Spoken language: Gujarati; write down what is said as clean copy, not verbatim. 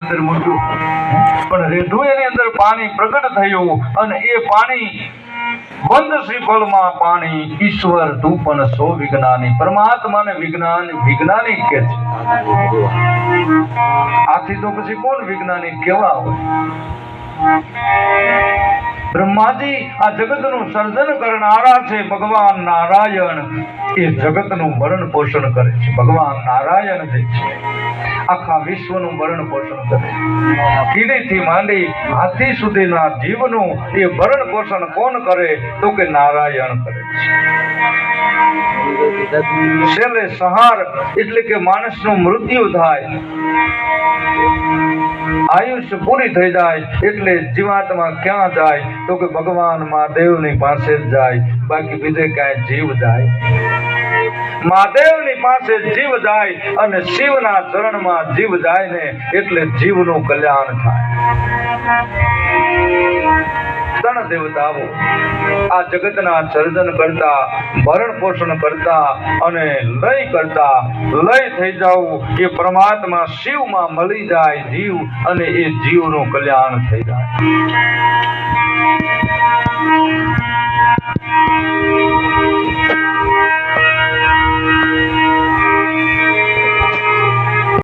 અંદર મૂક્યું, પણ રેધું એની અંદર પાણી પ્રગટ થયું અને એ પાણી બંધ શ્રીફળમાં પાણી ઈશ્વર તું પણ સો વિજ્ઞાની, પરમાત્માને વિજ્ઞાની કે છે। આથી તો પછી કોણ વિજ્ઞાની કેવા હોય? બ્રહ્માજી આ જગતનું સર્જન કરનારા છે ભગવાન નારાયણ। એ જગતનું ભરણ પોષણ કરે છે ભગવાન નારાયણ જે છે, આખા વિશ્વનું ભરણ પોષણ કરે છે। કીડીથી માંડી હાથી સુધીના જીવનું એ ભરણ પોષણ કોણ કરે? તો કે નારાયણ કરે છે। છેલ્લે સહાર એટલે કે માણસનું મૃત્યુ થાય, આયુષ્ય પૂરી થઈ જાય એટલે જીવાત્મા ક્યાં જાય? તો કે ભગવાન મહાદેવની પાસે જ જાય, બાકી બીજે ક્યાંય જીવ જાય? મહાદેવની પાસે જીવ જાય અને શિવના ચરણમાં જીવ જાય ને એટલે જીવનું કલ્યાણ થાય। ત્રણ દેવતાઓ આ જગતના સર્જન કરતા, ભરણ પોષણ કરતા અને લય કરતા, લય થઈ જવું એ પરમાત્મા શિવમાં મળી જાય જીવ અને એ જીવનું કલ્યાણ થઈ જાય।